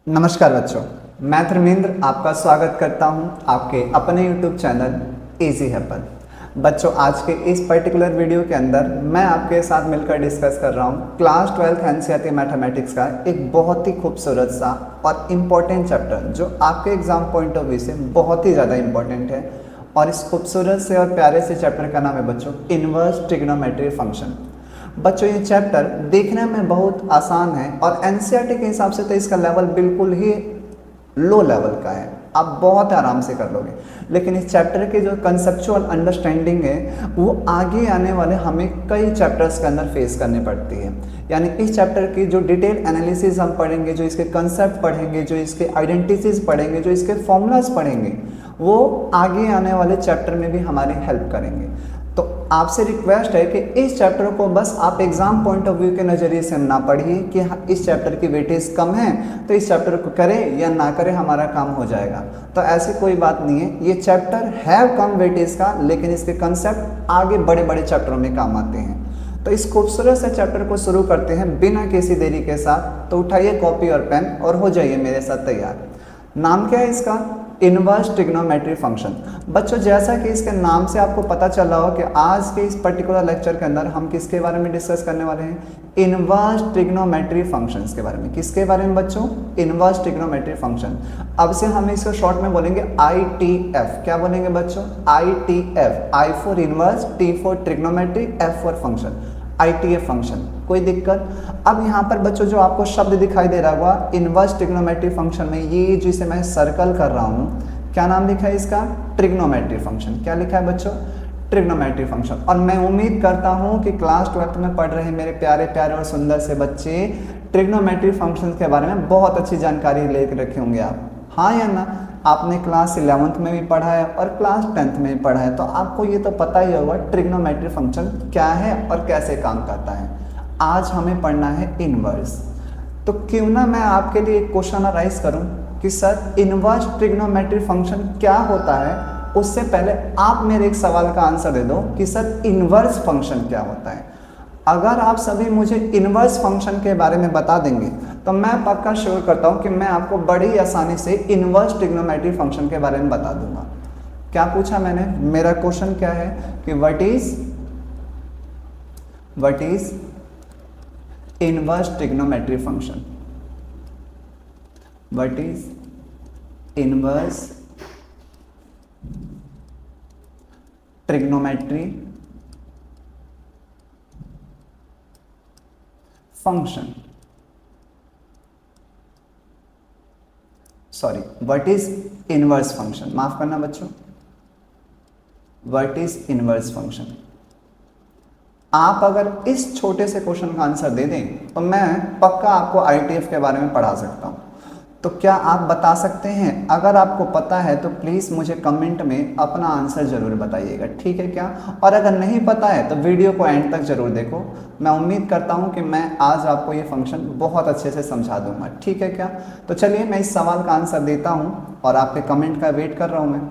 नमस्कार बच्चों, मैं धर्मेंद्र आपका स्वागत करता हूं आपके अपने YouTube चैनल इजी है पर। बच्चों, आज के इस पर्टिकुलर वीडियो के अंदर मैं आपके साथ मिलकर डिस्कस कर रहा हूं क्लास 12th एनसीईआरटी मैथमेटिक्स का एक बहुत ही खूबसूरत सा और इम्पोर्टेंट चैप्टर जो आपके एग्जाम पॉइंट ऑफ व्यू से बहुत ही ज़्यादा इम्पोर्टेंट है। और इस खूबसूरत से और प्यारे से चैप्टर का नाम है बच्चों इनवर्स ट्रिग्नोमेट्री फंक्शन। बच्चों, ये चैप्टर देखने में बहुत आसान है और एनसीईआरटी के हिसाब से तो इसका लेवल बिल्कुल ही लो लेवल का है, आप बहुत आराम से कर लोगे। लेकिन इस चैप्टर के जो कंसेप्चुअल अंडरस्टैंडिंग है वो आगे आने वाले हमें कई चैप्टर्स के अंदर फेस करनी पड़ती है। यानी इस चैप्टर की जो डिटेल एनालिसिस हम पढ़ेंगे, जो इसके कंसेप्ट पढ़ेंगे, जो इसके आइडेंटिटीज पढ़ेंगे, जो इसके फॉर्मूलाज पढ़ेंगे, वो आगे आने वाले चैप्टर में भी हमारी हेल्प करेंगे। तो आपसे रिक्वेस्ट है कि इस चैप्टर को बस आप एग्जाम पॉइंट ऑफ व्यू के नज़रिए से ना पढ़िए कि इस चैप्टर की वेटेज कम है तो इस चैप्टर को करें या ना करें हमारा काम हो जाएगा। तो ऐसी कोई बात नहीं है, ये चैप्टर है कम वेटेज का, लेकिन इसके कंसेप्ट आगे बड़े बड़े चैप्टरों में काम आते हैं। तो इस खूबसूरत से चैप्टर को शुरू करते हैं बिना किसी देरी के साथ। तो उठाइए कॉपी और पेन और हो जाइए मेरे साथ तैयार। नाम क्या है इसका? Inverse trigonometry function. बच्चों, जैसा कि इसके नाम से आपको पता चल रहा हो कि आज के इस पर्टिकुलर लेक्चर के अंदर हम किसके बारे में डिस्कस करने वाले हैं? इनवर्स ट्रिग्नोमेट्री फंक्शंस के बारे में। किसके बारे में बच्चों? Inverse trigonometry function. अब से हम इसको शॉर्ट में बोलेंगे ITF। क्या बोलेंगे बच्चों? ITF। I for inverse, T for trigonometry, F for function. ITF function. कोई दिक्कत? अब यहाँ पर बच्चों जो आपको शब्द दिखाई दे रहा होगा इनवर्स ट्रिग्नोमेट्री फंक्शन में, ये जिसे मैं सर्कल कर रहा हूँ, क्या नाम लिखा है इसका? Trigonometry function. क्या लिखा है बच्चों? Trigonometry function. और मैं उम्मीद करता हूँ कि क्लास 12th में पढ़ रहे मेरे प्यारे प्यारे और सुंदर से बच्चे ट्रिग्नोमेट्री फंक्शन के बारे में बहुत अच्छी जानकारी लेकर रखे होंगे आप, हाँ या ना? आपने क्लास 11th में भी पढ़ा है और क्लास 10th में भी पढ़ा है, तो आपको ये तो पता ही होगा ट्रिग्नोमेट्री फंक्शन क्या है और कैसे काम करता है। आज हमें पढ़ना है इनवर्स। तो क्यों ना मैं आपके लिए एक क्वेश्चन राइज करूं कि सर इनवर्स ट्रिग्नोमेट्री फंक्शन क्या होता है। उससे पहले आप मेरे एक सवाल का आंसर दे दो कि सर इनवर्स फंक्शन क्या होता है। अगर आप सभी मुझे इनवर्स फंक्शन के बारे में बता देंगे तो मैं पक्का श्योर करता हूं कि मैं आपको बड़ी आसानी से इनवर्स ट्रिग्नोमेट्री फंक्शन के बारे में बता दूंगा। क्या पूछा मैंने? मेरा क्वेश्चन क्या है कि what is inverse trigonometry function. What is inverse trigonometry function. Sorry, what is inverse function, माफ करना बच्चों, व्हाट इज इनवर्स फंक्शन। आप अगर इस छोटे से क्वेश्चन का आंसर दे दें तो मैं पक्का आपको ITF के बारे में पढ़ा सकता हूं। तो क्या आप बता सकते हैं? अगर आपको पता है तो प्लीज़ मुझे कमेंट में अपना आंसर ज़रूर बताइएगा, ठीक है क्या? और अगर नहीं पता है तो वीडियो को एंड तक ज़रूर देखो। मैं उम्मीद करता हूं कि मैं आज आपको ये फंक्शन बहुत अच्छे से समझा दूंगा, ठीक है क्या? तो चलिए मैं इस सवाल का आंसर देता हूं और आपके कमेंट का वेट कर रहा हूं मैं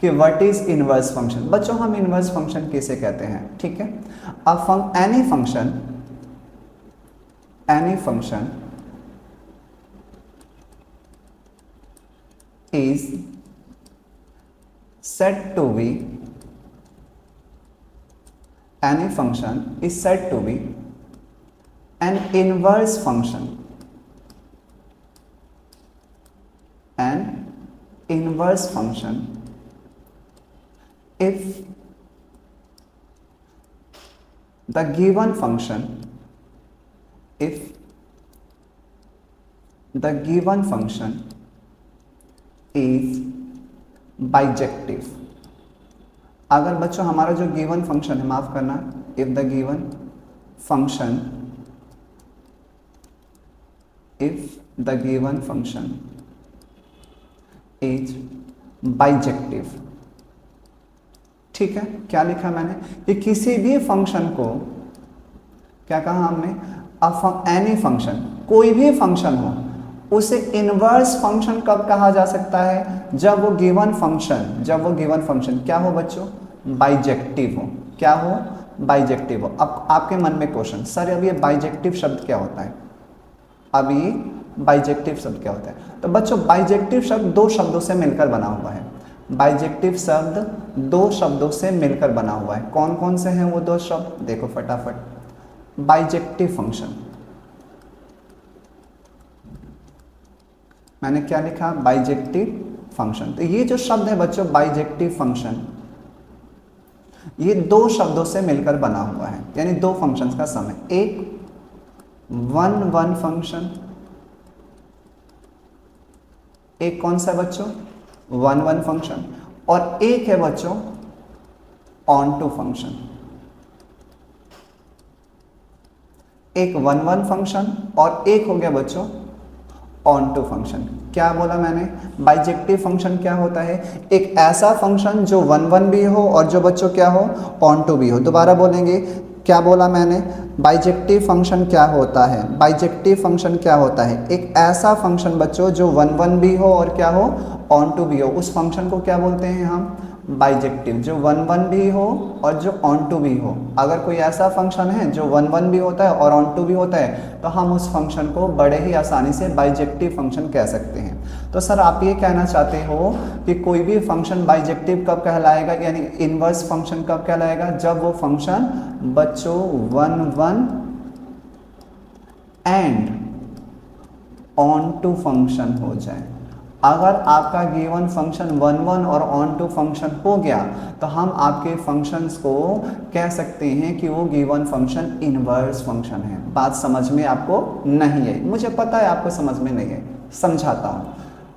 कि व्हाट इज इनवर्स फंक्शन। बच्चों, हम इनवर्स फंक्शन किसे कहते हैं? ठीक है, अब any function is said to be any function is said to be an inverse function, an inverse function if the given function is bijective. अगर बच्चों हमारा जो गिवन फंक्शन है, माफ करना, if the given function is bijective, ठीक है? क्या लिखा मैंने कि किसी भी फंक्शन को, क्या कहा हमने? एनी फंक्शन, कोई भी फंक्शन हो, उसे इनवर्स फंक्शन कब कहा जा सकता है? जब वो गिवन फंक्शन क्या हो बच्चों? बाइजेक्टिव हो। क्या हो? बाइजेक्टिव हो। अब आपके मन में क्वेश्चन, सर अब ये बाइजेक्टिव शब्द क्या होता है? अभी बाइजेक्टिव शब्द क्या होता है? तो बच्चों बाइजेक्टिव शब्द दो शब्दों से मिलकर बना हुआ है। बाइजेक्टिव शब्द दो शब्दों से मिलकर बना हुआ है। कौन कौन से हैं वो दो शब्द? देखो फटाफट। बाइजेक्टिव फंक्शन, मैंने क्या लिखा? Bijective function. तो ये जो शब्द है बच्चों बाइजेक्टिव फंक्शन, ये दो शब्दों से मिलकर बना हुआ है, यानी दो फंक्शंस का सम है। एक वन वन फंक्शन, एक कौन सा बच्चों? वन वन फंक्शन, और एक है बच्चों ऑन टू फंक्शन। एक वन वन फंक्शन और एक हो गया बच्चों ऑन टू फंक्शन। क्या बोला मैंने? बाइजेक्टिव फंक्शन क्या होता है? एक ऐसा फंक्शन जो वन वन भी हो और जो बच्चों क्या हो? ऑन टू भी हो। दोबारा बोलेंगे, क्या बोला मैंने? बाइजेक्टिव फंक्शन क्या होता है? बाइजेक्टिव फंक्शन क्या होता है? एक ऐसा फंक्शन बच्चों जो वन वन भी हो और क्या हो? ऑन टू भी हो। उस फंक्शन को क्या बोलते हैं हम? बाइजेक्टिव। जो वन वन भी हो और जो ऑन टू भी हो। अगर कोई ऐसा फंक्शन है जो वन वन भी होता है और ऑन टू भी होता है तो हम उस फंक्शन को बड़े ही आसानी से बाइजेक्टिव फंक्शन कह सकते हैं। तो सर आप ये कहना चाहते हो कि कोई भी फंक्शन बाइजेक्टिव कब कहलाएगा, यानी इनवर्स फंक्शन कब कहलाएगा? जब वो फंक्शन बच्चों one one and onto function हो जाए। अगर आपका गिवन फंक्शन वन वन और ऑन टू फंक्शन हो गया तो हम आपके फंक्शंस को कह सकते हैं कि वो गिवन फंक्शन इनवर्स फंक्शन है। बात समझ में आपको नहीं है? मुझे पता है आपको समझ में नहीं है, समझाता हूँ।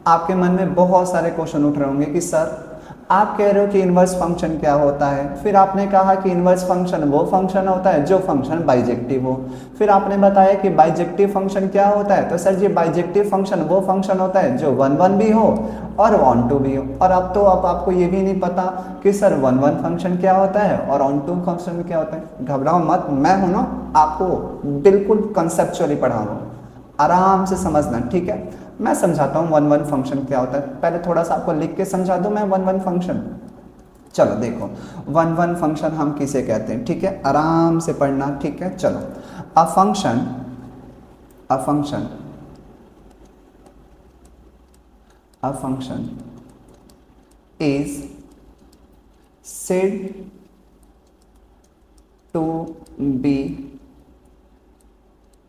आपके मन में बहुत सारे क्वेश्चन उठ रहे होंगे कि सर आप कह रहे हो कि इनवर्स फंक्शन क्या होता है, फिर आपने कहा कि इनवर्स फंक्शन वो फंक्शन होता है जो फंक्शन बाइजेक्टिव हो, फिर आपने बताया कि बाइजेक्टिव फंक्शन क्या होता है, तो सर जी बाइजेक्टिव फंक्शन वो फंक्शन होता है जो वन वन भी हो और ऑन टू भी हो। और अब तो अब आपको ये भी नहीं पता कि सर वन वन फंक्शन क्या होता है और ऑन टू फंक्शन क्या होता है। घबराओ मत, मैं हूं ना, आपको बिल्कुल कंसेप्चुअली पढ़ाऊंगा, आराम से समझना, ठीक है? मैं समझाता हूँ वन वन फंक्शन क्या होता है। पहले थोड़ा सा आपको लिख के समझा दूँ मैं वन वन फंक्शन। चलो देखो, वन वन फंक्शन हम किसे कहते हैं, ठीक है? आराम से पढ़ना, ठीक है? चलो, अ function is said to be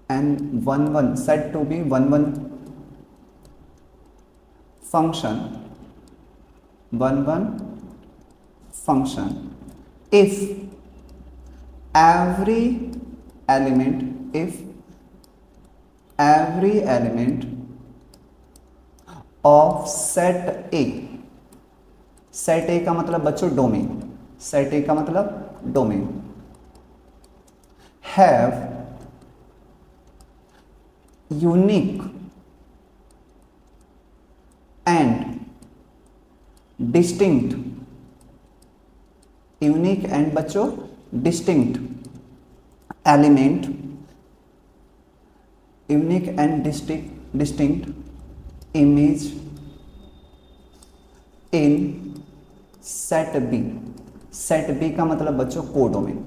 and one said to be one function if every element of set A, set A का मतलब बच्चों डोमेन, सेट ए का मतलब domain, have unique and distinct, unique and बच्चों distinct element, unique and distinct image in set B. Set B का मतलब बच्चों codomain.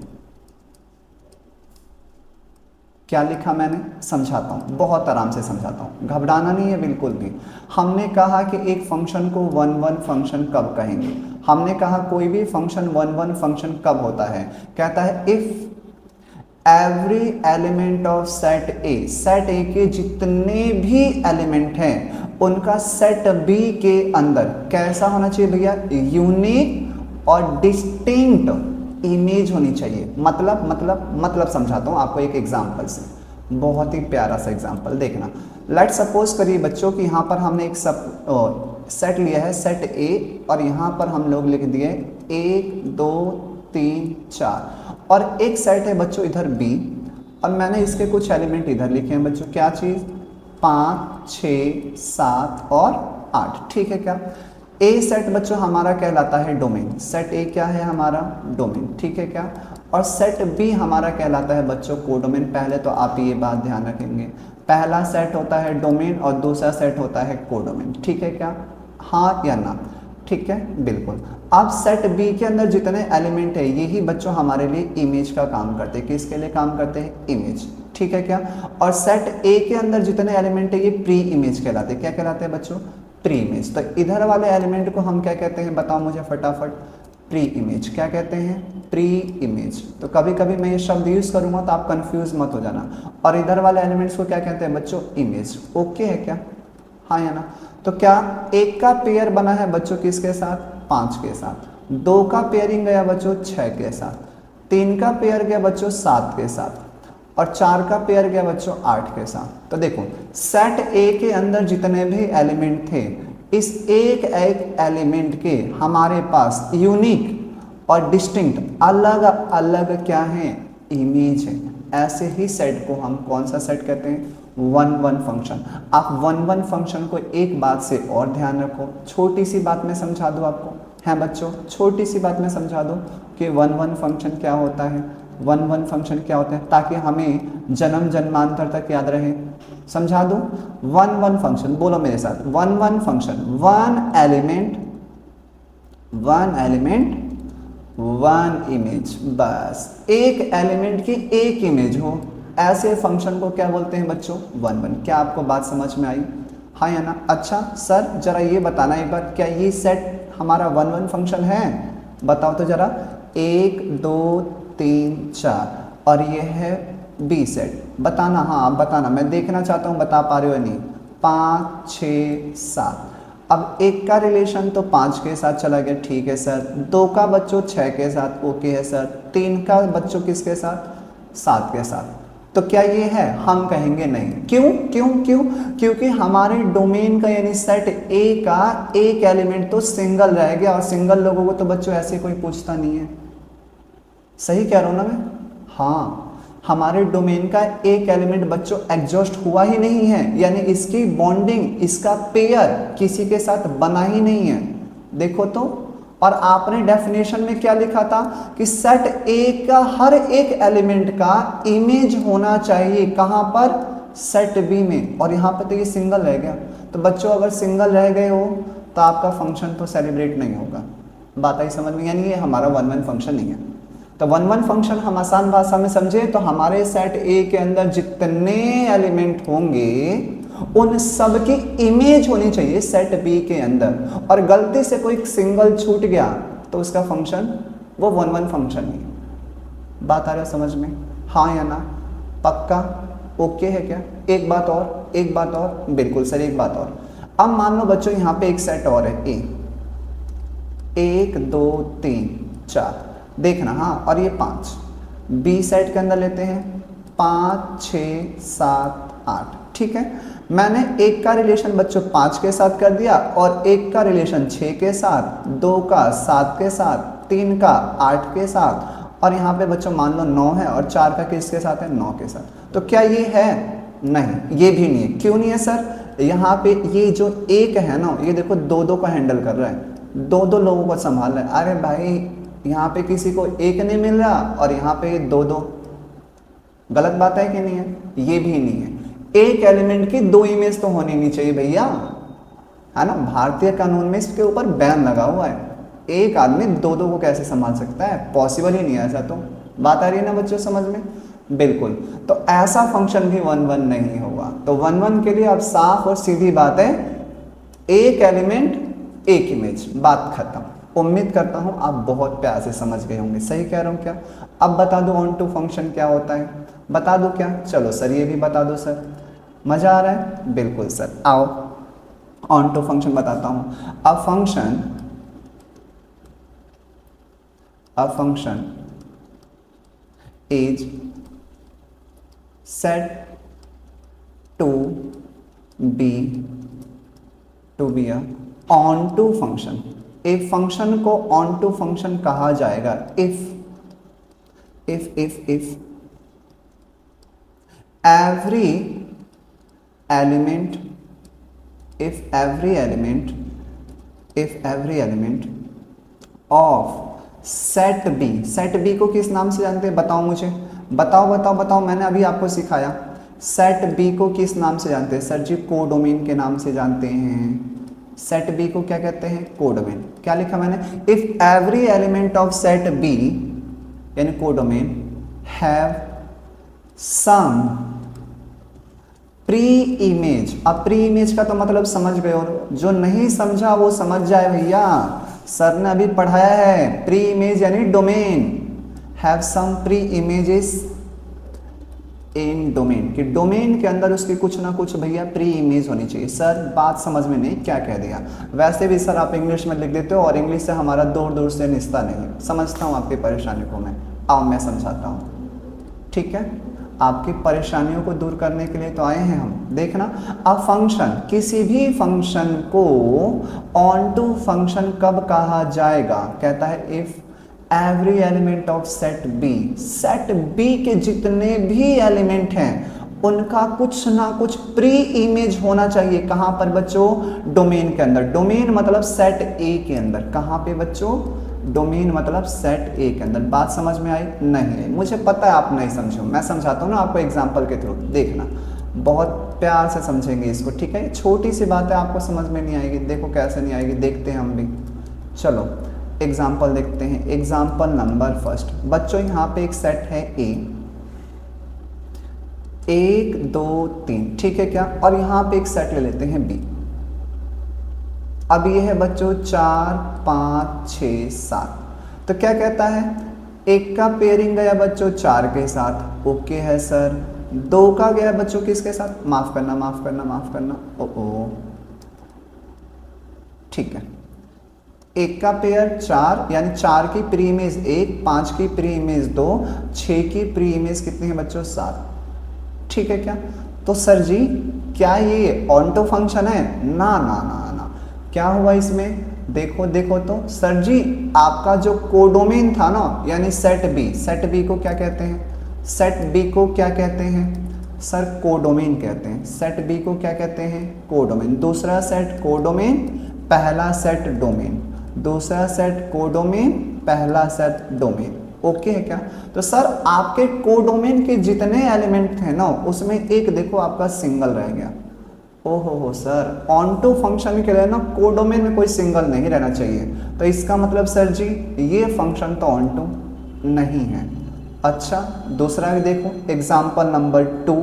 क्या लिखा मैंने? समझाता हूं, बहुत आराम से समझाता हूं, घबराना नहीं है बिल्कुल भी। हमने कहा कि एक फंक्शन को वन वन फंक्शन कब कहेंगे? हमने कहा कोई भी फंक्शन वन वन फंक्शन कब होता है? कहता है if every element of set A, set ए के जितने भी एलिमेंट हैं उनका सेट बी के अंदर कैसा होना चाहिए भैया? यूनिक और डिस्टिंक्ट इमेज होनी चाहिए। मतलब समझाता हूं आपको एक एग्जांपल से, बहुत ही प्यारा सा एग्जांपल देखना। लेट सपोज करिए बच्चों कि यहां पर हमने एक सेट लिया है, सेट ए, और यहां पर हम लोग लिख दिए 1 2 3 4, और एक सेट है बच्चों इधर बी, और मैंने इसके कुछ एलिमेंट इधर लिखे हैं बच्चों। क्या चीज़? 5 6 7 और 8, ठीक है क्या? ए सेट बच्चों हमारा कहलाता है डोमेन, सेट ए क्या है हमारा? डोमेन, ठीक है क्या? और सेट बी हमारा कहलाता है बच्चों कोडोमेन। पहले तो आप ये बात ध्यान रखेंगे, पहला सेट होता है डोमेन और दूसरा सेट होता है कोडोमेन, ठीक है क्या? हाँ या ना? ठीक है, बिल्कुल। अब सेट बी के अंदर जितने एलिमेंट है यही बच्चों हमारे लिए इमेज का काम करते हैं। किसके लिए काम करते हैं? इमेज। ठीक है क्या। और सेट ए के अंदर जितने एलिमेंट है ये प्री इमेज कहलाते हैं। क्या कहलाते हैं बच्चों? Pre image. तो इधर वाले एलिमेंट को हम क्या कहते हैं बताओ मुझे फटाफट? Pre image. क्या कहते हैं? Pre image. तो कभी कभी मैं ये शब्द यूज करूंगा तो आप कंफ्यूज मत हो जाना। और इधर वाले एलिमेंट्स को क्या कहते हैं बच्चों? इमेज। ओके है क्या? हाँ या ना? तो क्या एक का पेयर बना है बच्चों किसके साथ? 5 के साथ। 2 का पेयरिंग गया बच्चों 6 के साथ। 3 का पेयर गया बच्चों 7 के साथ। और 4 का पेयर गया बच्चों 8 के साथ। तो देखो सेट ए के अंदर जितने भी एलिमेंट थे, इस एक एक एलिमेंट के हमारे पास यूनिक और डिस्टिंक्ट अलग अलग क्या है? इमेज है। ऐसे ही सेट को हम कौन सा सेट कहते हैं? 1-1 फंक्शन। आप 1-1 फंक्शन को एक बात से और ध्यान रखो, छोटी सी बात में समझा दो आपको, है बच्चों? छोटी सी बात में समझा दो कि 1-1 फंक्शन क्या होता है, 1-1 फंक्शन क्या होता है, ताकि हमें जन्म जन्मांतर तक याद रहे। समझा दो 1-1 फंक्शन, बोलो मेरे साथ 1-1 फंक्शन। One element 1 image. बस एक एलिमेंट की एक इमेज हो, ऐसे फंक्शन को क्या बोलते हैं बच्चों? 1-1। क्या आपको बात समझ में आई? हाँ या ना? अच्छा सर जरा ये बताना एक बार, क्या ये सेट हमारा 1-1 फंक्शन है? बताओ तो जरा। 1 2 3 4 और ये है बी सेट। बताना, हाँ आप बताना, मैं देखना चाहता हूँ बता पा रहे हो या नहीं। 5 6 7। अब एक का रिलेशन तो 5 के साथ चला गया, ठीक है सर। 2 का बच्चों 6 के साथ, ओके है सर। 3 का बच्चों किसके साथ? 7 के साथ। तो क्या ये है? हम कहेंगे नहीं। क्यों क्यों क्यों? क्योंकि हमारे डोमेन का यानी सेट ए का एक एलिमेंट तो सिंगल रह गया, और सिंगल लोगों को तो बच्चों ऐसे कोई पूछता नहीं है। सही कह रहा हूं ना मैं? हाँ, हमारे डोमेन का एक एलिमेंट बच्चों एग्जॉस्ट हुआ ही नहीं है, यानी इसकी बॉन्डिंग, इसका पेयर किसी के साथ बना ही नहीं है। देखो तो। और आपने डेफिनेशन में क्या लिखा था कि सेट ए का हर एक एलिमेंट का इमेज होना चाहिए। कहां पर? सेट बी में। और यहां पर तो ये सिंगल रह गया। तो बच्चों अगर सिंगल रह गए हो तो आपका फंक्शन तो सेलिब्रेट नहीं होगा। बात आई समझ में? यानी ये हमारा 1-1 फंक्शन नहीं है। तो 1-1 फंक्शन हम आसान भाषा में समझे तो हमारे सेट ए के अंदर जितने एलिमेंट होंगे उन सब की इमेज होनी चाहिए सेट बी के अंदर। और गलती से कोई सिंगल छूट गया तो उसका फंक्शन वो 1-1 फंक्शन ही। बात आ रहा है समझ में? हाँ या ना? पक्का? ओके है क्या? एक बात और, बिल्कुल सर एक बात और। अब मान लो बच्चों यहाँ पे एक सेट और है ए, 1 2 3 4, देखना। हाँ, और ये 5 बी सेट के अंदर लेते हैं 5 6 7 8, ठीक है। मैंने एक का रिलेशन बच्चों 5 के साथ कर दिया, और एक का रिलेशन 6 के साथ, 2 का 7 के साथ, 3 का 8 के साथ, और यहाँ पे बच्चों मान लो 9 है, और 4 का किसके साथ है? 9 के साथ। तो क्या ये है? नहीं, ये भी नहीं है। क्यों नहीं है सर? यहाँ पे ये जो एक है ना, ये देखो 2-2 को हैंडल कर रहा है, 2-2 लोगों को संभाल रहा है। अरे भाई यहाँ पे किसी को एक नहीं मिल रहा, और यहाँ पे 2-2। गलत बात है कि नहीं है? ये भी नहीं है। एक एलिमेंट की 2 इमेज तो होनी नहीं चाहिए भैया, है ना? भारतीय कानून में इसके ऊपर बैन लगा हुआ है। एक आदमी 2-2 को कैसे संभाल सकता है? पॉसिबल ही नहीं है ऐसा। तो बात आ रही है ना बच्चों समझ में? बिल्कुल। तो ऐसा फंक्शन भी 1-1 नहीं होगा। तो 1-1 के लिए अब साफ और सीधी बात है, एक एलिमेंट एक इमेज, बात खत्म। उम्मीद करता हूं आप बहुत प्यार से समझ गए होंगे। सही कह रहा हूं क्या? अब बता दो ऑन टू फंक्शन क्या होता है? बता दो क्या? चलो सर ये भी बता दो सर। मजा आ रहा है? बिल्कुल सर, आओ ऑन टू फंक्शन बताता हूं। A function is set to be a onto function. एक फंक्शन को ऑन टू फंक्शन कहा जाएगा if every element of set B को किस नाम से जानते हैं? बताओ मुझे, बताओ। मैंने अभी आपको सिखाया सेट बी को किस नाम से जानते हैं? सर जी कोडोमेन के नाम से जानते हैं। सेट बी को क्या कहते हैं? कोडोमेन। क्या लिखा मैंने? If every element of set B यानी codomain have some pre image. अब प्री इमेज का तो मतलब समझ गए, और जो नहीं समझा वो समझ जाए भैया, सर ने अभी पढ़ाया है। प्री इमेज यानी domain, have some preimages in domain, कि डोमेन के अंदर उसकी कुछ ना कुछ भैया प्री इमेज होनी चाहिए। सर बात समझ में नहीं क्या कह दिया, वैसे भी सर आप इंग्लिश में लिख देते हो और इंग्लिश से हमारा दूर दूर से रिश्ता नहीं है। समझता हूँ आपकी परेशानी को मैं, आओ मैं समझाता हूँ, ठीक है। आपकी परेशानियों को दूर करने के लिए तो आए हैं हम। देखना, अब फंक्शन, किसी भी फंक्शन को ऑन टू फंक्शन कब कहा जाएगा, कहता है if every element of set B, set B के जितने भी एलिमेंट हैं उनका कुछ ना कुछ प्री इमेज होना चाहिए। कहां पर बच्चों, डोमेन के अंदर। डोमेन मतलब सेट ए के अंदर। कहां पे बच्चों, डोमेन मतलब सेट ए के अंदर। बात समझ में आई? नहीं आई, मुझे पता है आप नहीं समझे, मैं समझाता हूँ ना आपको एग्जाम्पल के थ्रू। देखना, बहुत प्यार से समझेंगे इसको, ठीक है। छोटी सी बात है, आपको समझ में नहीं आएगी, देखो कैसे नहीं आएगी, देखते हैं हम भी। चलो एग्जाम्पल देखते हैं। एग्जाम्पल नंबर फर्स्ट, बच्चों यहाँ पे एक सेट है ए, 1 2 3, ठीक है क्या, और यहाँ पे एक सेट ले लेते हैं बी। अब ये है बच्चों 4 5 6 7, तो क्या कहता है, एक का पेयरिंग गया बच्चों 4 के साथ, ओके है सर। 2 का गया बच्चों किसके साथ, माफ करना माफ करना माफ करना, ओ ठीक है। एक का पेयर 4, यानी 4 की प्री इमेज 1, 5 की प्री इमेज 2, 6 की प्री इमेज कितनी है बच्चों 7, ठीक है क्या। तो सर जी क्या ये ऑन्टो फंक्शन है? ना ना ना ना, क्या हुआ इसमें, देखो देखो तो सर जी, आपका जो कोडोमेन था ना, यानी सेट बी, सेट बी को क्या कहते हैं, सेट बी को क्या कहते हैं सर, कोडोमेन कहते हैं। सेट बी को क्या कहते हैं, कोडोमेन। दूसरा सेट कोडोमेन, पहला सेट डोमेन। दूसरा सेट कोडोमेन, पहला सेट डोमेन, ओके है क्या। तो सर आपके कोडोमेन के जितने एलिमेंट थे ना, उसमें एक देखो आपका सिंगल रह गया। ओहो हो सर, ऑन्टो फंक्शन के लिए ना कोडोमेन में कोई सिंगल नहीं रहना चाहिए, तो इसका मतलब सर जी ये फंक्शन तो ऑन्टो नहीं है। अच्छा दूसरा भी देखो, एग्जाम्पल नंबर 2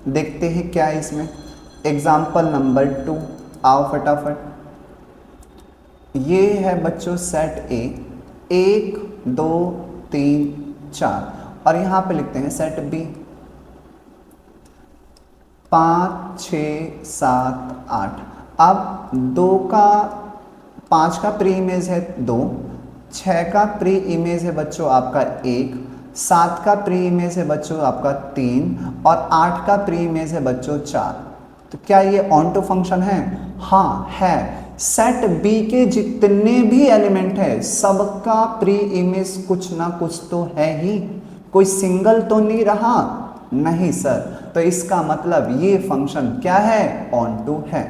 देखते हैं क्या है इसमें। एग्जाम्पल नंबर 2, आओ फटाफट। ये है बच्चों सेट ए, 1 2 3 4, और यहाँ पे लिखते हैं सेट बी 5 6 7 8। अब 2 का 5 का प्री इमेज है 2, 6 का प्री इमेज है बच्चों आपका 1, 7 का प्री इमेज है बच्चों आपका 3, और 8 का प्री इमेज है बच्चों 4। तो क्या ये ऑन्टो फंक्शन है? हाँ है। सेट बी के जितने भी एलिमेंट है सबका प्री इमेज कुछ ना कुछ तो है ही, कोई सिंगल तो नहीं रहा, नहीं सर। तो इसका मतलब ये फंक्शन क्या है, ऑन्टो है।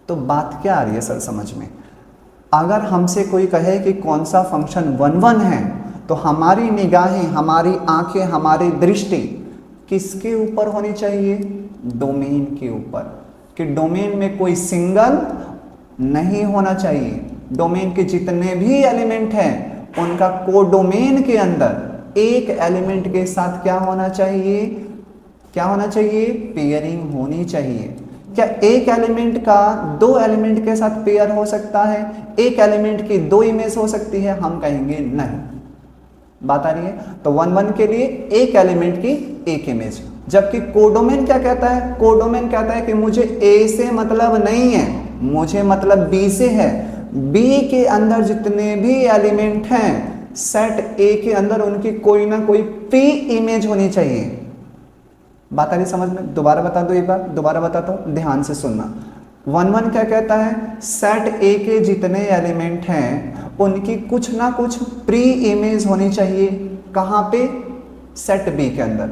तो बात क्या आ रही है सर समझ में, अगर हमसे कोई कहे कि कौन सा फंक्शन 1 1 है, तो हमारी निगाहें, हमारी आंखें, हमारी दृष्टि किसके ऊपर होनी चाहिए, डोमेन के ऊपर, कि डोमेन में कोई सिंगल नहीं होना चाहिए। डोमेन के जितने भी एलिमेंट हैं उनका कोडोमेन के अंदर एक एलिमेंट के साथ क्या होना चाहिए, क्या होना चाहिए, पेयरिंग होनी चाहिए। क्या एक एलिमेंट का 2 एलिमेंट के साथ पेयर हो सकता है, एक एलिमेंट की 2 इमेज हो सकती है, हम कहेंगे नहीं। बात आ रही है। तो 1 1 के लिए एक एलिमेंट की एक इमेज, जबकि कोडोमेन क्या कहता है, कोडोमेन कहता है कि मुझे ए से मतलब नहीं है, मुझे मतलब बी से है। बी के अंदर जितने भी एलिमेंट हैं सेट ए के अंदर उनकी कोई ना कोई प्री इमेज होनी चाहिए। बात आ रही समझ में? दोबारा बता दो, एक बार दोबारा बताता हूं, ध्यान से सुनना। 1 1 क्या कहता है, सेट ए के जितने एलिमेंट हैं उनकी कुछ ना कुछ प्री इमेज होनी चाहिए। कहां पे, सेट बी के अंदर,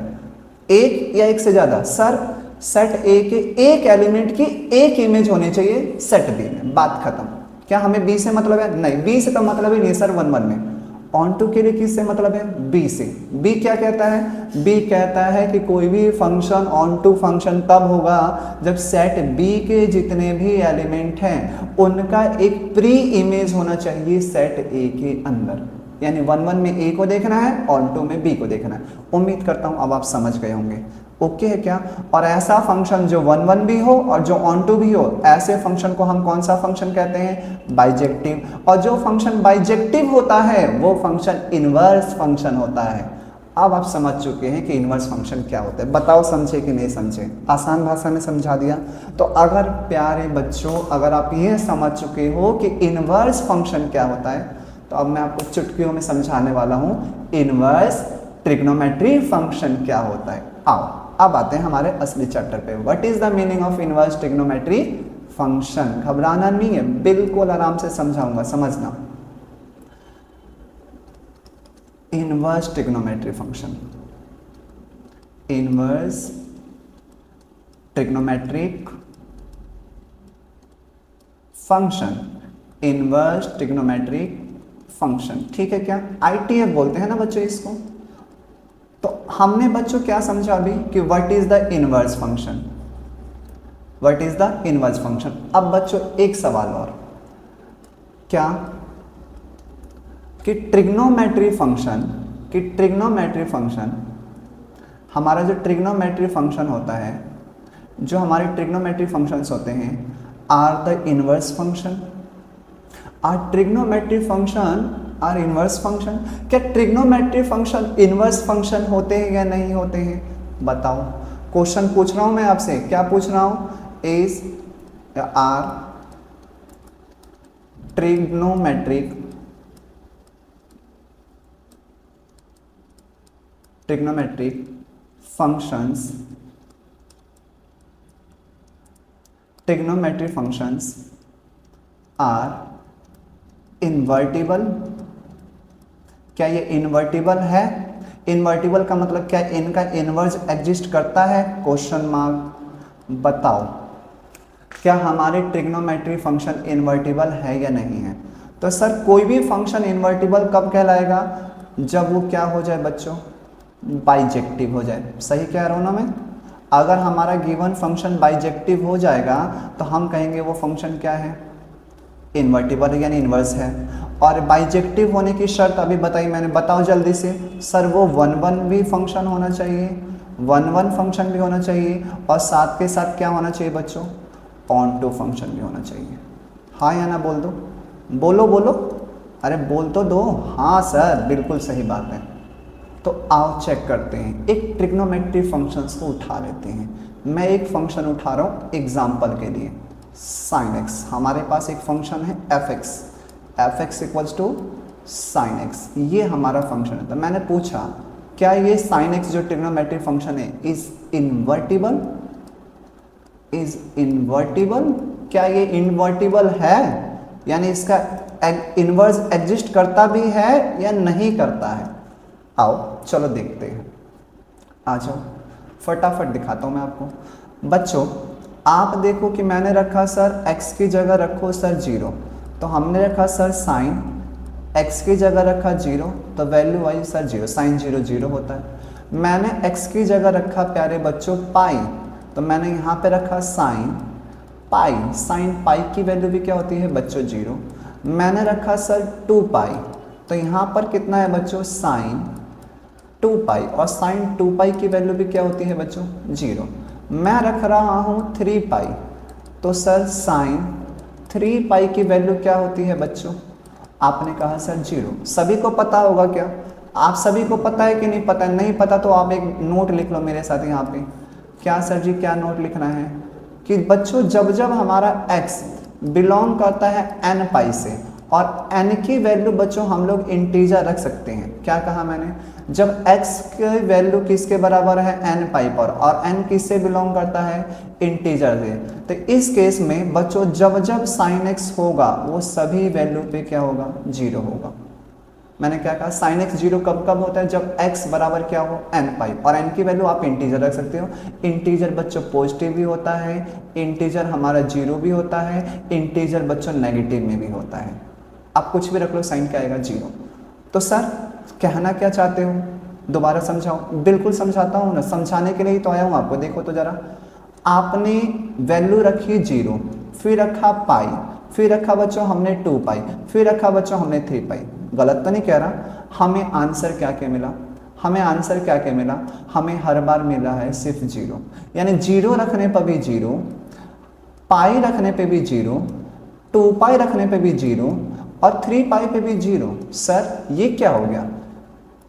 एक या एक से ज्यादा, सर सेट ए के एक एलिमेंट की एक इमेज होनी चाहिए सेट बी में, बात खत्म। क्या हमें बी से मतलब है? नहीं, बी से तो मतलब ही नहीं सर 1 1 में। ऑन्टो के लिए किससे मतलब है, बी से। बी क्या कहता है, बी कहता है कि कोई भी फंक्शन ऑन्टो फंक्शन तब होगा जब सेट बी के जितने भी एलिमेंट हैं उनका एक प्री इमेज होना चाहिए सेट ए के अंदर। यानी 1 1 में ए को देखना है, ऑन्टो में बी को देखना है। उम्मीद करता हूं अब आप समझ गए होंगे। ओके है क्या? और ऐसा फंक्शन जो 1 1 भी हो और जो ऑन टू भी हो, ऐसे फंक्शन को हम कौन सा फंक्शन कहते हैं? बाइजेक्टिव। और जो फंक्शन बाइजेक्टिव होता है वो फंक्शन इनवर्स फंक्शन होता है। अब आप समझ चुके हैं कि इनवर्स फंक्शन क्या होता है। बताओ समझे कि नहीं समझे? आसान भाषा में समझा दिया। तो अगर प्यारे बच्चों, अगर आप ये समझ चुके हो कि इनवर्स फंक्शन क्या होता है, तो अब मैं आपको चुटकियों में समझाने वाला हूँ इनवर्स ट्रिग्नोमेट्री फंक्शन क्या होता है। आओ अब आते हैं हमारे असली चैप्टर पे। What is the meaning of inverse trigonometry function? घबराना नहीं है, बिल्कुल आराम से समझाऊंगा, समझना। Inverse trigonometry function, inverse trigonometric function, inverse trigonometric function, ठीक है क्या? आईटीएफ बोलते हैं ना बच्चों इसको। तो हमने बच्चों क्या समझा अभी कि what is the inverse function, what is the inverse function. अब बच्चों एक सवाल और, क्या कि ट्रिग्नोमेट्री फंक्शन, कि ट्रिग्नोमेट्री फंक्शन, हमारा जो ट्रिग्नोमेट्री फंक्शन होता है, जो हमारे ट्रिग्नोमेट्री फंक्शंस होते हैं, are the inverse function, are trigonometry function are inverse function. क्या ट्रिग्नोमेट्री फंक्शन इनवर्स फंक्शन होते हैं या नहीं होते हैं? बताओ। क्वेश्चन पूछ रहा हूं मैं आपसे, क्या पूछ रहा हूं? Is are trigonometric functions, trigonometry functions are invertible? क्या ये इन्वर्टिबल है? इन्वर्टिबल का मतलब क्या इनका इनवर्स एग्जिस्ट करता है? Question mark. बताओ क्या हमारे ट्रिग्नोमेट्री फंक्शन इन्वर्टिबल है या नहीं है? तो सर कोई भी फंक्शन इन्वर्टिबल कब कहलाएगा? जब वो क्या हो जाए बच्चों? बाइजेक्टिव हो जाए। सही कह रहा हूं ना मैं? अगर हमारा गिवन फंक्शन बाइजेक्टिव हो जाएगा तो हम कहेंगे वो फंक्शन क्या है? इन्वर्टिबल यानी इनवर्स है। और बाइजेक्टिव होने की शर्त अभी बताई मैंने, बताओ जल्दी से। सर वो 1 1 भी फंक्शन होना चाहिए, 1 1 फंक्शन भी होना चाहिए, और साथ के साथ क्या होना चाहिए बच्चों? ऑन टू फंक्शन भी होना चाहिए। हाँ या ना बोल दो, बोलो बोलो, अरे बोल तो दो। हाँ सर बिल्कुल सही बात है। तो आओ चेक करते हैं, एक ट्रिग्नोमेट्री फंक्शंस को उठा लेते हैं। मैं एक फंक्शन उठा रहा हूँ एग्जाम्पल के लिए, साइन एक्स। हमारे पास एक फंक्शन है F X, F X equals to sine X, ये हमारा फंक्शन है। तो मैंने पूछा क्या ये साइन एक्स जो ट्रिग्नोमेट्री फंक्शन है इज इन्वर्टिबल? Is invertible? क्या ये इन्वर्टिबल है? यानी इसका इनवर्स एग्जिस्ट करता भी है या नहीं करता है? आओ चलो देखते हैं, आ जाओ फटाफट दिखाता हूँ मैं आपको। बच्चों आप देखो कि मैंने रखा सर x की जगह रखो सर 0, तो हमने रखा सर साइन x की जगह रखा 0, तो वैल्यू आई सर 0, साइन 0 0 होता है। मैंने x की जगह रखा प्यारे बच्चों पाई, तो मैंने यहाँ पे रखा साइन पाई, साइन पाई की वैल्यू भी क्या होती है बच्चों 0। मैंने रखा सर 2 पाई, तो यहाँ पर कितना है बच्चों? साइन 2 पाई, और साइन 2 पाई की वैल्यू भी क्या होती है बच्चों? 0। मैं रख रहा हूँ 3 पाई, तो सर साइन 3 पाई की वैल्यू क्या होती है बच्चों? आपने कहा सर 0। सभी को पता होगा क्या? आप सभी को पता है कि नहीं पता है? नहीं पता तो आप एक नोट लिख लो मेरे साथ यहाँ पे। क्या सर जी क्या नोट लिखना है? कि बच्चों जब जब हमारा x बिलोंग करता है n पाई से, और n की वैल्यू बच्चों हम लोग इंटीजर रख सकते हैं। क्या कहा मैंने? जब x की वैल्यू किसके बराबर है? n पाई पर, और n किससे बिलोंग करता है? इंटीजर से। तो इस केस में बच्चों जब जब sin x होगा वो सभी वैल्यू पे क्या होगा? 0 होगा। मैंने क्या कहा? sin x 0 कब कब होता है? जब x बराबर क्या हो? n पाई, और n की वैल्यू आप इंटीजर रख सकते हो। इंटीजर बच्चों पॉजिटिव भी होता है, इंटीजर हमारा 0 भी होता है, इंटीजर बच्चों नेगेटिव में भी होता है। आप कुछ भी रख लो, साइन क्या आएगा? 0। तो सर कहना क्या चाहते हो? दोबारा समझाओ। बिल्कुल समझाता हूँ ना, समझाने के लिए ही तो आया हूँ आपको। देखो तो जरा, आपने वैल्यू रखी 0, फिर रखा पाई, फिर रखा बच्चों हमने 2 पाई, फिर रखा बच्चों हमने 3 पाई। गलत तो नहीं कह रहा? हमें आंसर क्या क्या मिला? हमें आंसर क्या क्या मिला, हमें हर बार मिला है सिर्फ 0, यानी 0 रखने पर भी 0, पाई रखने पे भी 0, 2 पाई रखने पे भी 0 और 3 पाई पे भी 0। सर ये क्या हो गया,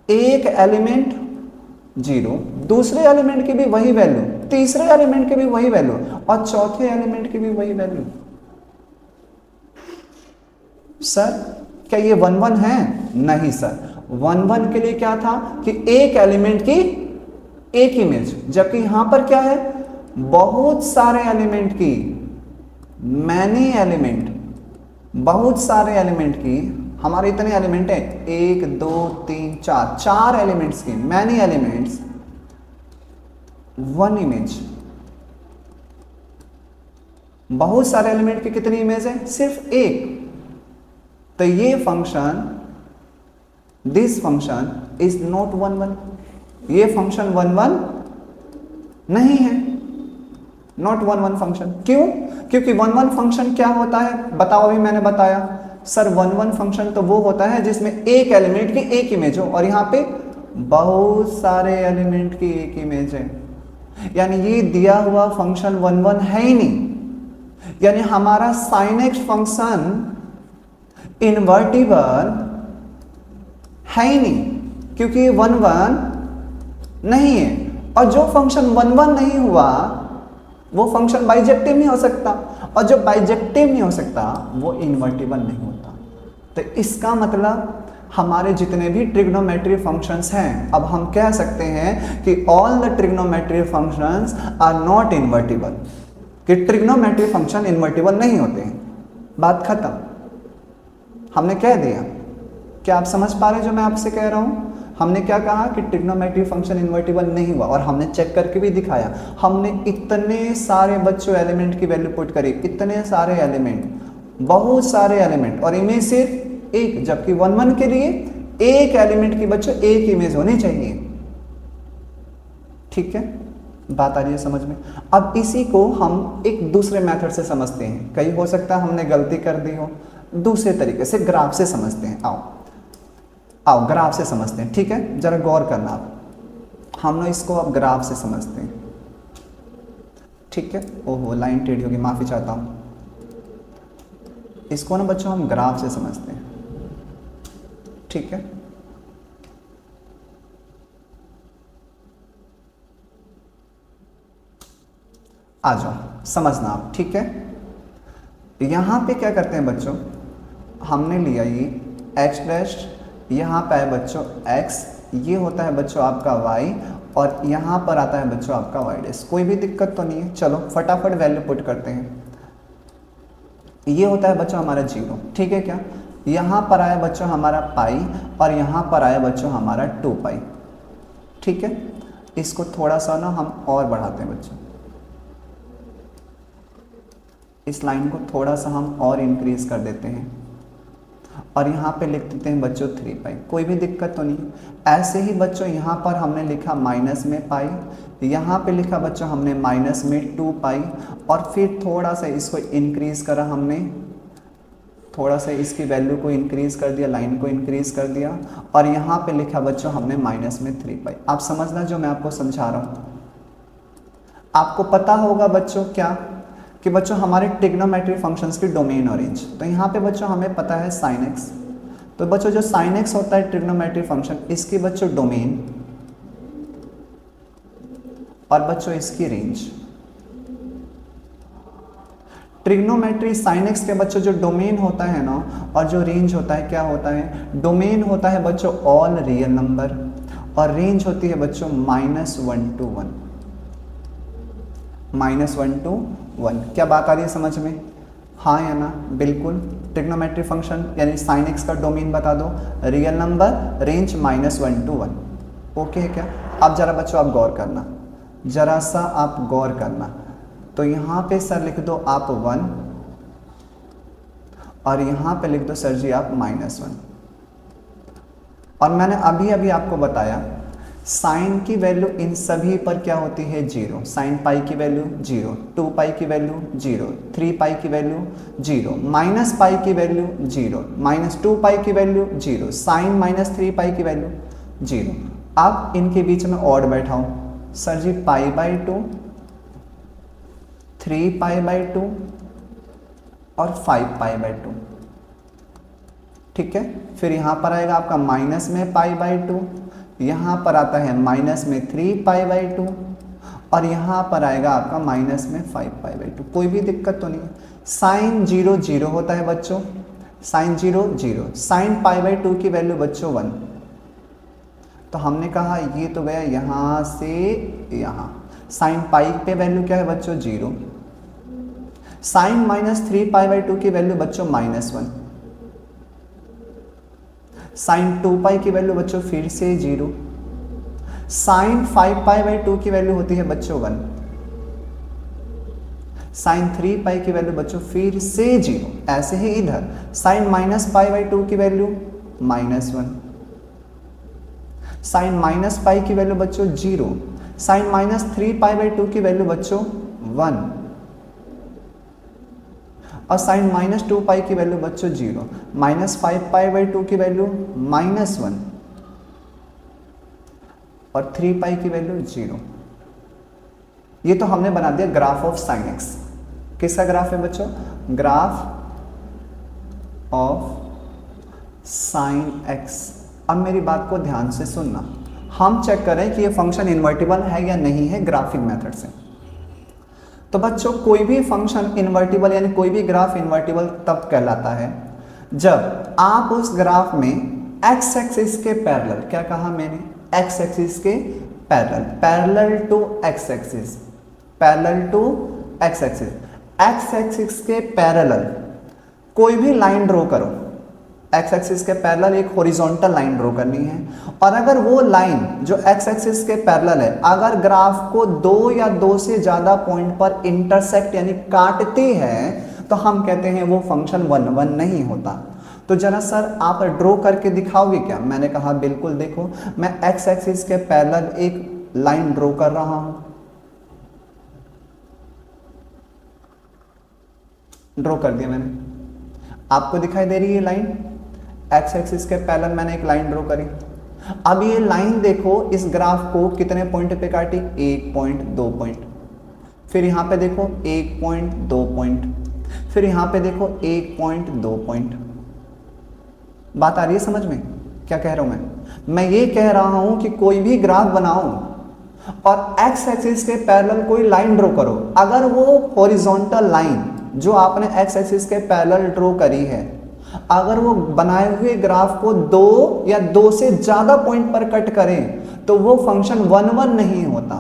एक एलिमेंट 0, दूसरे एलिमेंट की भी वही वैल्यू, तीसरे एलिमेंट की भी वही वैल्यू और चौथे एलिमेंट की भी वही वैल्यू। सर क्या ये 1 1 है? नहीं सर, 1 1 के लिए क्या था कि एक एलिमेंट की एक इमेज, जबकि यहां पर क्या है, बहुत सारे एलिमेंट की, मैनी एलिमेंट, बहुत सारे एलिमेंट की। हमारे इतने एलिमेंट हैं, 1 2 3 4, 4 एलिमेंट्स की, मैनी एलिमेंट्स, 1 इमेज। बहुत सारे एलिमेंट की कितनी इमेज है? सिर्फ एक। तो ये function, this function is not 1 1, ये फंक्शन 1 1 नहीं है, नॉट 1 1 फंक्शन। क्यों? क्योंकि 1 1 फंक्शन क्या होता है बताओ, अभी मैंने बताया सर 1 1 फंक्शन तो वो होता है जिसमें एक एलिमेंट की एक इमेज हो, और यहां पे बहुत सारे एलिमेंट की एक इमेज है, यानी ये दिया हुआ फंक्शन 1 1 है ही नहीं। यानी हमारा sin x फंक्शन इन्वर्टिबल है ही नहीं, क्योंकि ये 1 1 नहीं है। और जो फंक्शन 1 1 नहीं हुआ वो फंक्शन बाइजेक्टिव नहीं हो सकता, और जो बाइजेक्टिव नहीं हो सकता वो इन्वर्टिबल नहीं होता। तो इसका मतलब हमारे जितने भी ट्रिग्नोमेट्री फंक्शंस हैं, अब हम कह सकते हैं कि all the trigonometry functions are not invertible, कि ट्रिग्नोमेट्री फंक्शन इन्वर्टिबल नहीं होते हैं। बात खत्म, हमने कह दिया। क्या आप समझ पा रहे हैं जो मैं आपसे कह रहा हूं? हमने क्या कहा कि ट्रिग्नोमेट्री फंक्शन इन्वर्टिबल नहीं हुआ, और हमने चेक करके भी दिखाया। हमने इतने सारे बच्चों एलिमेंट की वैल्यू पुट करी, इतने सारे एलिमेंट, बहुत सारे एलिमेंट, और इमेज सिर्फ एक, जबकि 1 1 के लिए एक एलिमेंट की बच्चों एक इमेज होनी चाहिए। ठीक है, बात आ रही है समझ में? अब इसी को हम एक दूसरे मेथड से समझते हैं। कहीं हो सकता है हमने गलती कर दी हो, दूसरे तरीके से ग्राफ से समझते हैं। आओ ग्राफ से समझते हैं। ठीक है, जरा गौर करना आप, हम लोग इसको अब ग्राफ से समझते हैं। ठीक है, ओहो लाइन टेढ़ी होगी, माफी चाहता हूं। इसको ना बच्चों हम ग्राफ से समझते हैं। ठीक है, आ जाओ समझना आप। ठीक है, यहां पे क्या करते हैं बच्चों, हमने लिया ये x डैश, यहाँ पे है बच्चों x, ये होता है बच्चों आपका y, और यहाँ पर आता है बच्चों आपका y डैश। कोई भी दिक्कत तो नहीं है, चलो फटाफट वैल्यू पुट करते हैं। ये होता है बच्चों हमारा 0, ठीक है क्या? यहाँ पर आया बच्चों हमारा पाई, और यहाँ पर आया बच्चों हमारा 2 पाई। ठीक है, इसको थोड़ा सा ना हम और बढ़ाते हैं बच्चों, इस लाइन को थोड़ा सा हम और इंक्रीज कर देते हैं, और यहाँ पे लिख देते हैं बच्चों 3 पाई। कोई भी दिक्कत तो नहीं। ऐसे ही बच्चों यहाँ पर हमने लिखा माइनस में पाई, यहाँ पे लिखा बच्चों हमने माइनस में 2 पाई, और फिर थोड़ा सा इसको इंक्रीज करा हमने, थोड़ा सा इसकी वैल्यू को इंक्रीज कर दिया, लाइन को इंक्रीज कर दिया, और यहाँ पे लिखा बच्चों हमने माइनस में 3 पाई। आप समझना जो मैं आपको समझा रहा हूँ। आपको पता होगा बच्चों क्या कि बच्चों हमारे ट्रिग्नोमेट्री फंक्शंस की डोमेन और रेंज, तो यहाँ पे बच्चों हमें पता है sin x, तो बच्चों जो sin x होता है ट्रिग्नोमेट्री फंक्शन, इसकी बच्चों डोमेन और बच्चों इसकी रेंज। ट्रिग्नोमेट्री sin x के बच्चों जो डोमेन होता है ना, और जो रेंज होता है, क्या होता है? डोमेन होता है बच्चों ऑल रियल नंबर, और रेंज होती है बच्चों -1 to 1, -1 to 1। क्या बात आ रही है समझ में? हाँ या ना? बिल्कुल। ट्रिग्नोमेट्री फंक्शन यानी sin x का डोमेन बता दो, real number, range -1 to 1। Okay है क्या? अब जरा बच्चों आप गौर करना, जरा सा आप गौर करना। तो यहाँ पे सर लिख दो आप 1, और यहाँ पे लिख दो सर जी आप -1। और मैंने अभी अभी आपको बताया साइन की वैल्यू इन सभी पर क्या होती है? 0। साइन पाई की वैल्यू 0, 2 पाई की वैल्यू 0, 3 पाई की वैल्यू 0, माइनस पाई की वैल्यू 0, -2 पाई की वैल्यू 0, साइन -3 पाई की वैल्यू 0। अब इनके बीच में ऑड बैठाओ, सर जी π/2, 3π/2 और 5π/2, ठीक है। फिर यहाँ पर आएगा आपका माइनस में π/2, यहाँ पर आता है माइनस में 3π/2 और यहाँ पर आएगा आपका माइनस में 5π/2। कोई भी दिक्कत तो नहीं है। साइन 0 0 होता है बच्चों, साइन 0 0, साइन π/2 की वैल्यू बच्चों 1। तो हमने कहा ये तो गया यहाँ से यहाँ, साइन पाई पे वैल्यू क्या है बच्चों 0, साइन माइनस 3π/2 की वैल्यू बच्चों -1, साइन 2π की वैल्यू बच्चों फिर से 0, साइन 5π/2 की वैल्यू होती है बच्चों 1, साइन 3π की वैल्यू बच्चों फिर से 0। ऐसे ही इधर साइन -π/2 की वैल्यू -1, साइन -π की वैल्यू बच्चों 0, साइन -3π/2 की वैल्यू बच्चों 1 और साइन -2π की वैल्यू बच्चों 0, -5π/2 की वैल्यू -1 और 3π की वैल्यू 0। ये तो हमने बना दिया ग्राफ ऑफ साइन एक्स। किसका ग्राफ है बच्चों? Graph of sine x. अब मेरी बात को ध्यान से सुनना, हम चेक करें कि ये फंक्शन इन्वर्टिबल है या नहीं है ग्राफिक मेथड से। तो बच्चों कोई भी फंक्शन इन्वर्टिबल यानी कोई भी ग्राफ इन्वर्टिबल तब कहलाता है जब आप उस ग्राफ में एक्स एक्सिस के पैरेलल, क्या कहा मैंने, एक्स एक्सिस के parallel, parallel to X axis, parallel to X axis, X axis के पैरेलल कोई भी लाइन ड्रॉ करो। एक्स एक्सिस के पैरेलल एक हॉरिजॉन्टल लाइन ड्रॉ करनी है और अगर वो लाइन जो एक्स एक्सिस के पैरेलल है अगर ग्राफ को 2 या 2 से ज्यादा पॉइंट पर इंटरसेक्ट यानी काटती है तो हम कहते हैं वो फंक्शन 1 1 नहीं होता। तो जरा सर आप ड्रॉ करके दिखाओगे क्या? मैंने कहा बिल्कुल, देखो मैं एक्स एक्सिस के पैरेलल एक लाइन ड्रॉ कर रहा हूं, ड्रॉ कर दिया मैंने, आपको दिखाई दे रही है लाइन, एक्स एक्सिस के पैरेलल मैंने एक लाइन ड्रॉ करी। अब ये लाइन देखो इस ग्राफ को कितने पॉइंट पे काटी, 1 पॉइंट, 2 पॉइंट, फिर यहां पे देखो 1 पॉइंट, 2 पॉइंट, फिर यहां पे देखो 1 पॉइंट, 2 पॉइंट। बात आ रही है समझ में क्या कह रहा हूं मैं ये कह रहा हूं कि कोई भी ग्राफ बनाओ और एक्स एक्सिस के पैरेलल कोई लाइन ड्रॉ करो, अगर वो हॉरिजॉन्टल लाइन जो आपने एक्स एक्सिस के पैरेलल ड्रॉ करी है अगर वो बनाए हुए ग्राफ को 2 या 2 से ज्यादा पॉइंट पर कट करें तो वो फंक्शन 1 1 नहीं होता।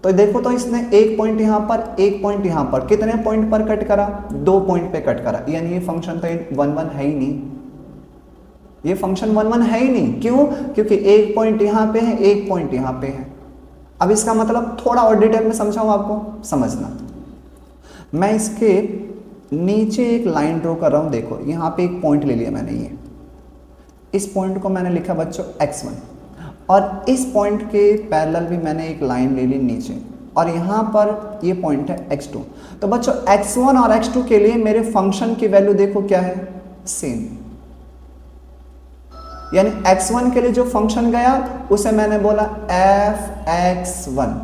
तो देखो तो इसने 1 पॉइंट यहां पर, 1 पॉइंट यहां पर, कितने पॉइंट पर कट करा, 2 पॉइंट पे कट करा, यानी ये फंक्शन तो 1 1 है ही नहीं, ये फंक्शन 1 1 है ही नहीं। क्यों? क्योंकि 1 पॉइंट यहां पे है, 1 पॉइंट यहां पे है। अब इसका मतलब थोड़ा और डिटेल में समझाऊं आपको, समझना। मैं इसके नीचे एक लाइन ड्रॉ कर रहा हूं, देखो यहां पे एक पॉइंट ले लिया मैंने, ये इस पॉइंट को मैंने लिखा बच्चों x1 और इस पॉइंट के पैरेलल भी मैंने एक लाइन ले ली नीचे और यहां पर ये पॉइंट है x2। तो बच्चों x1 और x2 के लिए मेरे फंक्शन की वैल्यू देखो क्या है, सेम, यानी x1 के लिए जो फंक्शन गया उसे मैंने बोला fx1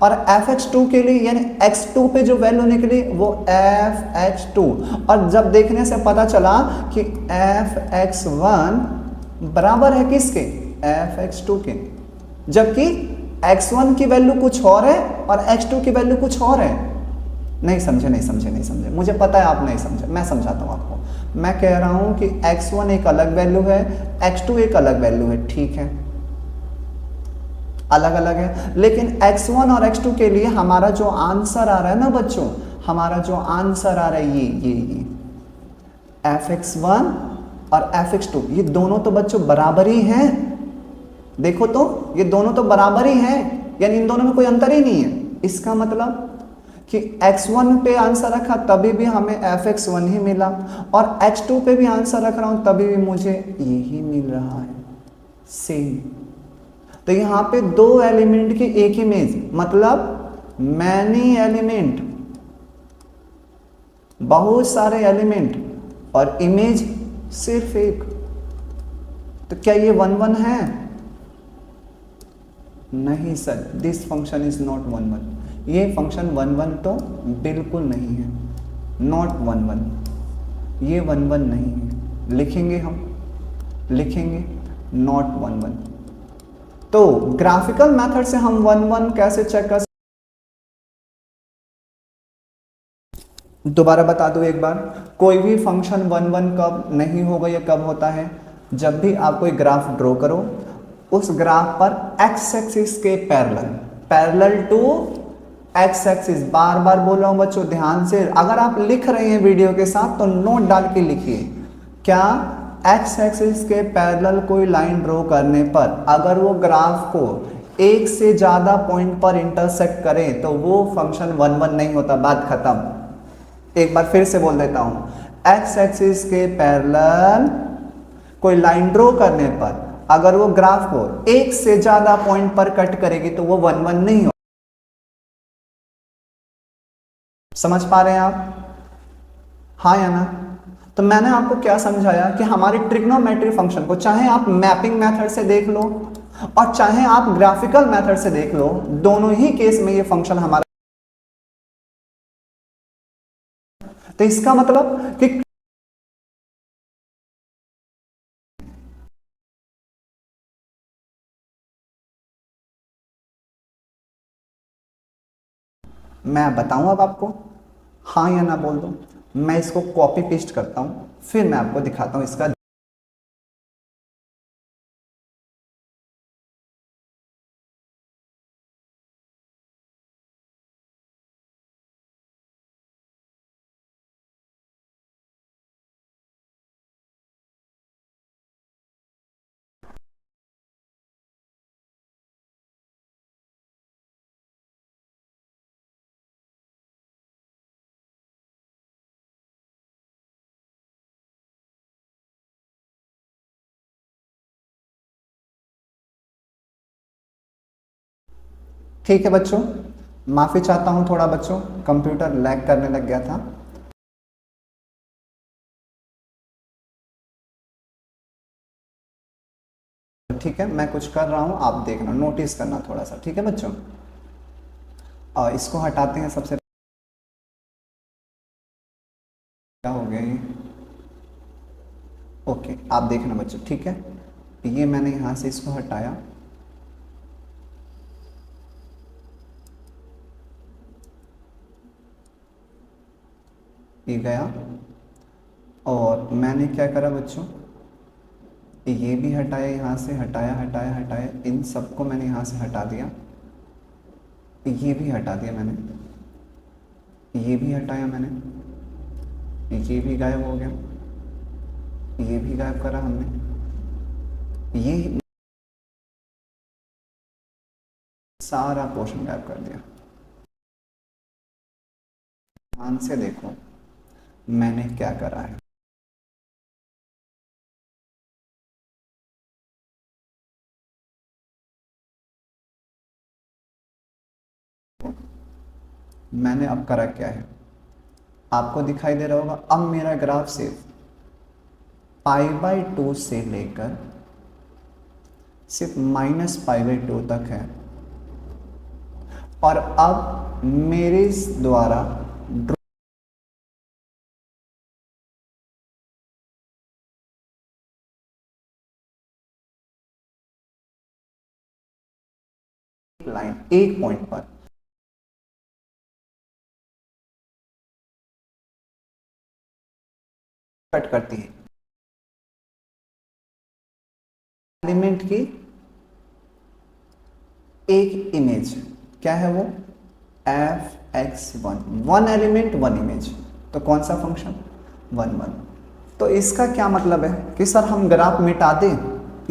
और fx2 के लिए यानी x2 पे जो वैल्यू निकली वो fx2। और जब देखने से पता चला कि fx1 बराबर है किसके, fx2 के, जबकि x1 की वैल्यू कुछ और है और x2 की वैल्यू कुछ और है। नहीं समझे, नहीं समझे, नहीं समझे, मुझे पता है आप नहीं समझे, मैं समझाता हूं आपको। मैं कह रहा हूं कि x1 एक अलग वैल्यू है, x2 एक अलग वैल्यू है, ठीक है, अलग अलग है, लेकिन x1 और x2 के लिए हमारा जो आंसर आ रहा है ना बच्चों, हमारा जो आंसर आ रहा है ये fx1 और fx2 ये दोनों तो बच्चों बराबर ही हैं। देखो तो ये दोनों तो बराबर ही हैं, यानी इन दोनों में कोई अंतर ही नहीं है। इसका मतलब कि x1 पे आंसर रखा तभी भी हमें fx1 ही मिला और x2 पे भी आंसर रख रहा हूं तभी भी मुझे यही मिल रहा है, सेम। तो यहां पे 2 एलिमेंट की एक इमेज, मतलब मैनी एलिमेंट, बहुत सारे एलिमेंट और इमेज सिर्फ एक। तो क्या ये 1 1 है? नहीं sir, this function is not 1 1, ये फंक्शन 1 1 तो बिल्कुल नहीं है, नॉट 1 1, ये 1 1 नहीं है। लिखेंगे हम, लिखेंगे नॉट 1 1। तो ग्राफिकल मेथड से हम 1 1 कैसे चेक कर, दोबारा बता दूं एक बार, कोई भी फंक्शन 1 1 कब नहीं होगा, या कब होता है, जब भी आप कोई ग्राफ ड्रॉ करो, उस ग्राफ पर एक्स एक्सिस के पैरेलल टू एक्स एक्सिस, बार बार बोल रहा हूं बच्चों ध्यान से, अगर आप लिख रहे हैं वीडियो के साथ तो नोट डाल के लिखिए, क्या एक्स एक्सिस के पैरेलल कोई लाइन ड्रॉ करने पर अगर वो ग्राफ को एक से ज्यादा पॉइंट पर इंटरसेक्ट करे तो वो फंक्शन 1 1 नहीं होता, बात खत्म। एक बार फिर से बोल देता हूं, एक्स एक्सिस के पैरेलल कोई लाइन ड्रॉ करने पर अगर वो ग्राफ को एक से ज्यादा पॉइंट पर कट करेगी तो वो 1 1 नहीं हो। समझ पा रहे हैं आप, हाँ या ना? तो मैंने आपको क्या समझाया कि हमारे ट्रिग्नोमेट्री फंक्शन को चाहे आप मैपिंग मेथड से देख लो और चाहे आप ग्राफिकल मेथड से देख लो, दोनों ही केस में ये फंक्शन हमारा, तो इसका मतलब कि मैं बताऊं अब आपको, हाँ या ना बोल दो। मैं इसको कॉपी पेस्ट करता हूं, फिर मैं आपको दिखाता हूं इसका। ठीक है बच्चों, माफी चाहता हूं थोड़ा बच्चों, कंप्यूटर लैग करने लग गया था। ठीक है, मैं कुछ कर रहा हूं, आप देखना, नोटिस करना थोड़ा सा, ठीक है बच्चों। और इसको हटाते हैं सबसे, क्या हो गया ये, ओके आप देखना बच्चों, ठीक है। ये मैंने यहां से इसको हटाया, ये गया, और मैंने क्या करा बच्चों, ये भी हटाया, यहाँ से हटाया हटाया हटाया, इन सबको मैंने यहाँ से हटा दिया, ये भी हटा दिया मैंने, ये भी हटाया मैंने, ये भी गायब हो गया, ये भी गायब करा हमने, ये सारा पोर्शन गायब कर दिया। ध्यान से देखो मैंने क्या करा है, मैंने अब करा क्या है, आपको दिखाई दे रहा होगा। अब मेरा ग्राफ सिर्फ π/2 से लेकर सिर्फ -π/2 तक है, और अब मेरे द्वारा लाइन एक पॉइंट पर कट करती है एलिमेंट की एक इमेज, क्या है वो, fx1, one element one image, तो कौन सा फंक्शन, 1 1। तो इसका क्या मतलब है कि सर हम ग्राफ मिटा दें,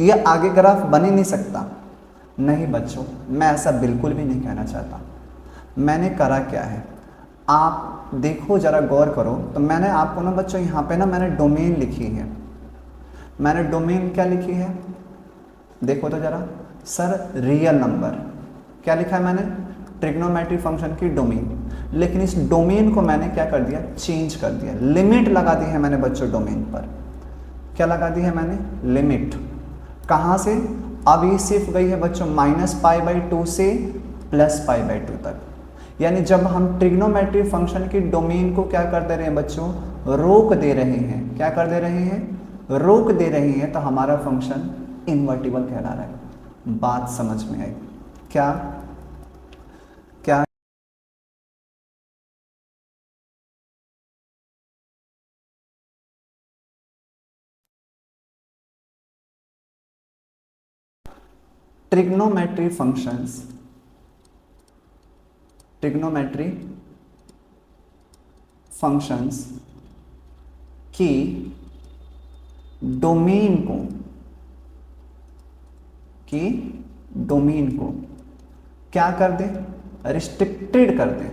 ये आगे ग्राफ बन ही नहीं सकता। नहीं बच्चों, मैं ऐसा बिल्कुल भी नहीं कहना चाहता। मैंने करा क्या है, आप देखो जरा गौर करो, तो मैंने आपको ना बच्चों यहाँ पे ना मैंने डोमेन लिखी है, मैंने डोमेन क्या लिखी है, देखो तो जरा सर, रियल नंबर, क्या लिखा है मैंने, ट्रिग्नोमेट्री फंक्शन की डोमेन, लेकिन इस डोमेन को मैंने क्या कर दिया, चेंज कर दिया, लिमिट लगा दी है मैंने बच्चों डोमेन पर, क्या लगा दी है मैंने, लिमिट, कहाँ से, अब ये शिफ्ट गई है बच्चों -π/2 से +π/2 तक। यानी जब हम ट्रिग्नोमेट्रिक फंक्शन की डोमेन को क्या कर दे रहे हैं बच्चों, रोक दे रहे हैं। क्या कर दे रहे हैं, रोक दे रहे हैं, तो हमारा फंक्शन इन्वर्टिबल कहला रहा है। बात समझ में आई क्या? क्या ट्रिग्नोमेट्री फंक्शंस, ट्रिग्नोमेट्री फंक्शंस की डोमेन को, की डोमेन को क्या कर दे, रिस्ट्रिक्टेड कर दे।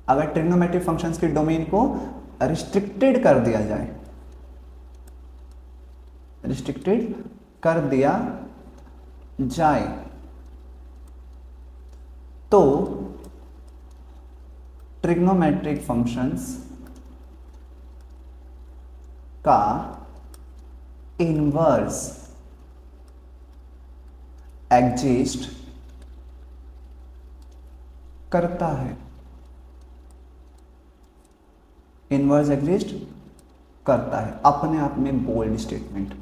अगर ट्रिग्नोमेट्रिक फंक्शंस की डोमेन को रिस्ट्रिक्टेड कर दिया जाए, रिस्ट्रिक्टेड कर दिया जाए, तो ट्रिग्नोमेट्रिक फंक्शंस का इनवर्स एग्जिस्ट करता है, इनवर्स एग्जिस्ट करता है। अपने आप में बोल्ड स्टेटमेंट।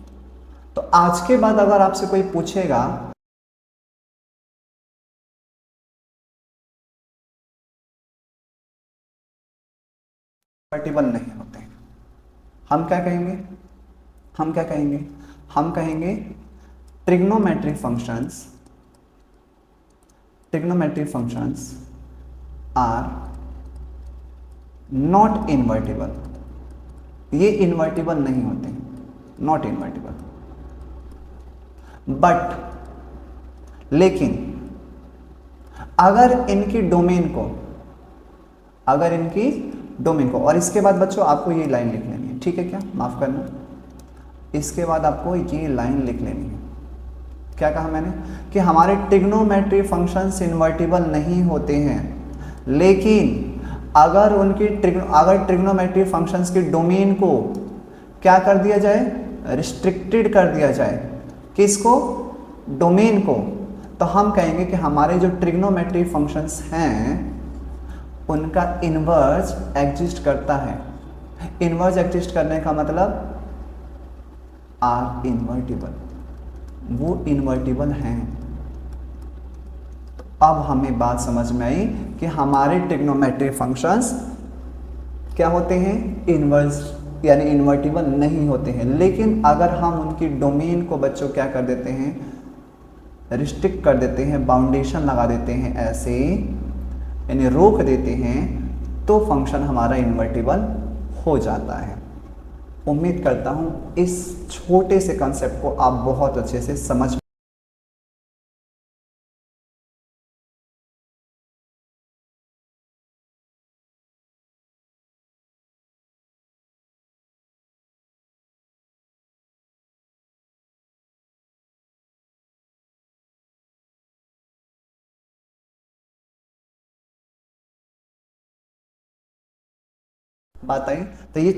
तो आज के बाद अगर आपसे कोई पूछेगा कंवर्टिबल नहीं होते, हम क्या कहेंगे, हम क्या कहेंगे, हम कहेंगे trigonometric functions, trigonometric functions are not invertible. ये इन्वर्टिबल नहीं होते, नॉट इन्वर्टिबल। बट लेकिन अगर इनकी डोमेन को, अगर इनकी डोमेन को, और इसके बाद बच्चों आपको ये लाइन लिख लेनी है, ठीक है क्या, माफ करना, इसके बाद आपको ये लाइन लिख लेनी है। क्या कहा मैंने कि हमारे ट्रिग्नोमेट्री फंक्शंस इन्वर्टिबल नहीं होते हैं, लेकिन अगर उनकी अगर ट्रिग्नोमेट्री फंक्शंस की डोमेन को क्या कर दिया जाए, रिस्ट्रिक्टेड कर दिया जाए। किसको, डोमेन को। तो हम कहेंगे कि हमारे जो ट्रिग्नोमेट्री फंक्शंस हैं उनका इन्वर्स एग्जिस्ट करता है। इन्वर्स एग्जिस्ट करने का मतलब आर इन्वर्टिबल, वो इन्वर्टिबल हैं। अब हमें बात समझ में आई कि हमारे ट्रिग्नोमेट्रिक फंक्शंस क्या होते हैं, इन्वर्स यानी इन्वर्टिबल नहीं होते हैं। लेकिन अगर हम उनकी डोमेन को बच्चों क्या कर देते हैं, रिस्ट्रिक्ट कर देते हैं, बाउंडेशन लगा देते हैं, ऐसे यानी रोक देते हैं, तो फंक्शन हमारा इन्वर्टिबल हो जाता है। उम्मीद करता हूं इस छोटे से कंसेप्ट को आप बहुत अच्छे से समझ बात आई। तो ये